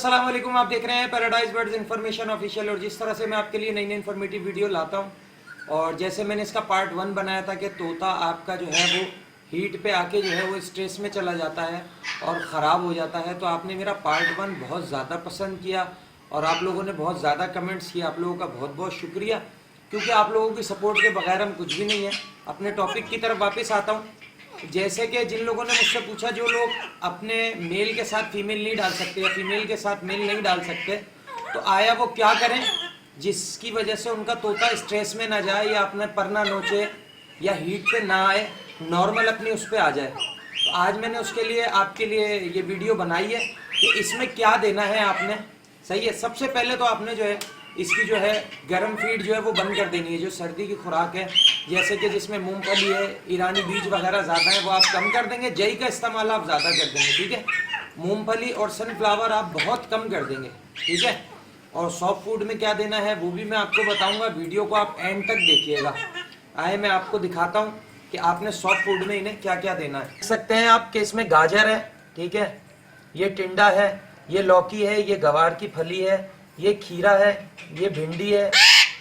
अस्सलाम वालेकुम। आप देख रहे हैं पैराडाइज बर्ड्स इन्फॉर्मेशन ऑफिशियल। और जिस तरह से मैं आपके लिए नई नई इन्फॉर्मेटिव वीडियो लाता हूं, और जैसे मैंने इसका पार्ट 1 बनाया था कि तोता आपका जो है वो हीट पे आके जो है वो स्ट्रेस में चला जाता है और ख़राब हो जाता है, तो आपने मेरा पार्ट 1 बहुत ज़्यादा पसंद किया और आप लोगों ने बहुत ज़्यादा कमेंट्स किए। आप लोगों का बहुत बहुत शुक्रिया, क्योंकि आप लोगों की सपोर्ट के बगैर हम कुछ भी नहीं है। अपने टॉपिक की तरफ वापस आता हूँ। जैसे कि जिन लोगों ने मुझसे पूछा, जो लोग अपने मेल के साथ फीमेल नहीं डाल सकते या फीमेल के साथ मेल नहीं डाल सकते, तो आया वो क्या करें जिसकी वजह से उनका तोता स्ट्रेस में ना जाए या अपने पर ना नोचे या हीट पे ना आए, नॉर्मल अपनी उस पर आ जाए। तो आज मैंने उसके लिए आपके लिए ये वीडियो बनाई है कि इसमें क्या देना है आपने। सही है। सबसे पहले तो आपने जो है इसकी जो है गर्म फीड जो है वो बंद कर देनी है। जो सर्दी की खुराक है, जैसे कि जिसमें मूंगफली है, ईरानी बीज वगैरह ज़्यादा है, वो आप कम कर देंगे। जई का इस्तेमाल आप ज़्यादा कर देंगे, ठीक है। मूंगफली और सनफ्लावर आप बहुत कम कर देंगे, ठीक है। और सॉफ्ट फूड में क्या देना है वो भी मैं आपको बताऊंगा। वीडियो को आप एंड तक देखिएगा। आए मैं आपको दिखाता हूँ कि आपने सॉफ्ट फूड में इन्हें क्या क्या देना है। देख सकते हैं आप कि इसमें गाजर है, ठीक है, ये टिंडा है, ये लौकी है, ये गवार की फली है, ये खीरा है, ये भिंडी है,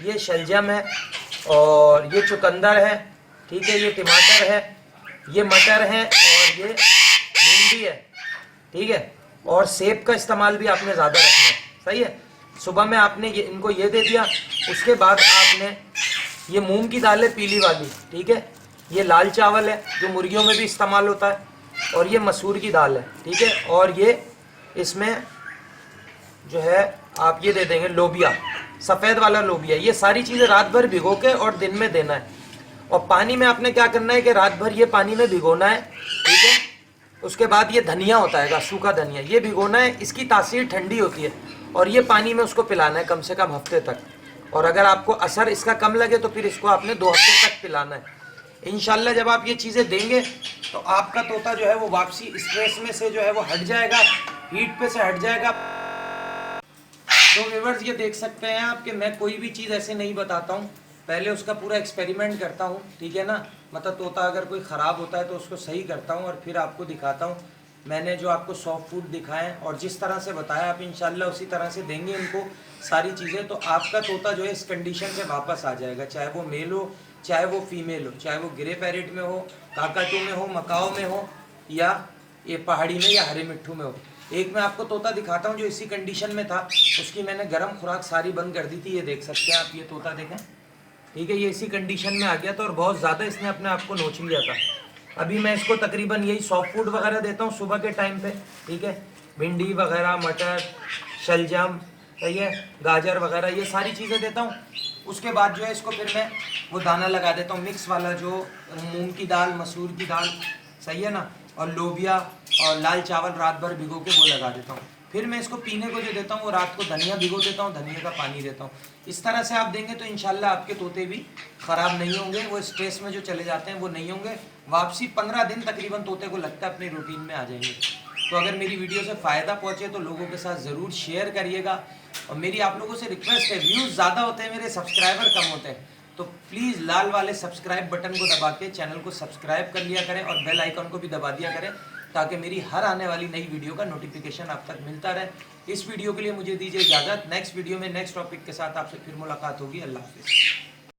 ये शलजम है, और ये चुकंदर है, ठीक है, ये टमाटर है, ये मटर है, और ये भिंडी है, ठीक है। और सेब का इस्तेमाल भी आपने ज़्यादा रखना है, सही है। सुबह में आपने इनको ये दे दिया। उसके बाद आपने ये मूंग की दाल है पीली वाली, ठीक है, ये लाल चावल है जो मुर्गियों में भी इस्तेमाल होता है, और ये मसूर की दाल है, ठीक है। और ये इसमें जो है आप ये दे देंगे लोबिया, सफ़ेद वाला लोबिया। ये सारी चीज़ें रात भर भिगो के और दिन में देना है। और पानी में आपने क्या करना है कि रात भर ये पानी में भिगोना है, ठीक है। उसके बाद ये धनिया होता है, सूखा धनिया, ये भिगोना है। इसकी तासीर ठंडी होती है और ये पानी में उसको पिलाना है कम से कम हफ्ते तक। और अगर आपको असर इसका कम लगे तो फिर इसको आपने 2 हफ्ते तक पिलाना है। इंशाल्लाह जब आप ये चीज़ें देंगे तो आपका तोता जो है वो वापसी स्ट्रेस में से जो है वो हट जाएगा, हीट पे से हट जाएगा। तो व्यूअर्स ये देख सकते हैं आप कि मैं कोई भी चीज़ ऐसे नहीं बताता हूँ, पहले उसका पूरा एक्सपेरिमेंट करता हूँ, ठीक है ना। मतलब तोता अगर कोई ख़राब होता है तो उसको सही करता हूँ और फिर आपको दिखाता हूँ। मैंने जो आपको सॉफ्ट फूड दिखाएं और जिस तरह से बताया, आप इंशाल्लाह उसी तरह से देंगे इनको सारी चीज़ें, तो आपका तोता जो है इस कंडीशन से वापस आ जाएगा। चाहे वो मेल हो, चाहे वो फीमेल हो, चाहे वो ग्रे पैरेट में हो, काकाटू में हो, मकाओ में हो, या ये पहाड़ी में या हरे मिट्ठू में हो। एक मैं आपको तोता दिखाता हूँ जो इसी कंडीशन में था, उसकी मैंने गर्म खुराक सारी बंद कर दी थी। ये देख सकते हैं आप, ये तोता देखें, ठीक है। ये इसी कंडीशन में आ गया था और बहुत ज़्यादा इसने अपने आप को नोच लिया था। अभी मैं इसको तकरीबन यही सॉफ्ट फूड वगैरह देता हूँ सुबह के टाइम पे, ठीक है। भिंडी वगैरह, मटर, शलजम, सही है, गाजर वगैरह, ये सारी चीज़ें देता हूँ। उसके बाद जो है इसको फिर मैं वो दाना लगा देता हूँ मिक्स वाला, जो मूंग की दाल, मसूर की दाल, सही है ना, और लोबिया और लाल चावल रात भर भिगो के वो लगा देता हूँ। फिर मैं इसको पीने को जो देता हूँ वो रात को धनिया भिगो देता हूँ, धनिया का पानी देता हूँ। इस तरह से आप देंगे तो इंशाल्लाह आपके तोते भी ख़राब नहीं होंगे, वो स्ट्रेस में जो चले जाते हैं वो नहीं होंगे। वापसी 15 दिन तकरीबन तोते को लगता है अपनी रूटीन में आ जाएंगे। तो अगर मेरी वीडियो से फ़ायदा पहुँचे तो लोगों के साथ ज़रूर शेयर करिएगा। और मेरी आप लोगों से रिक्वेस्ट है, व्यूज़ ज़्यादा होते हैं, मेरे सब्सक्राइबर कम होते हैं, तो प्लीज़ लाल वाले सब्सक्राइब बटन को दबा के चैनल को सब्सक्राइब कर लिया करें और बेल आइकन को भी दबा दिया करें, ताकि मेरी हर आने वाली नई वीडियो का नोटिफिकेशन आप तक मिलता रहे। इस वीडियो के लिए मुझे दीजिए इजाज़त। नेक्स्ट वीडियो में नेक्स्ट टॉपिक के साथ आपसे फिर मुलाकात होगी। अल्लाह हाफ़िज़।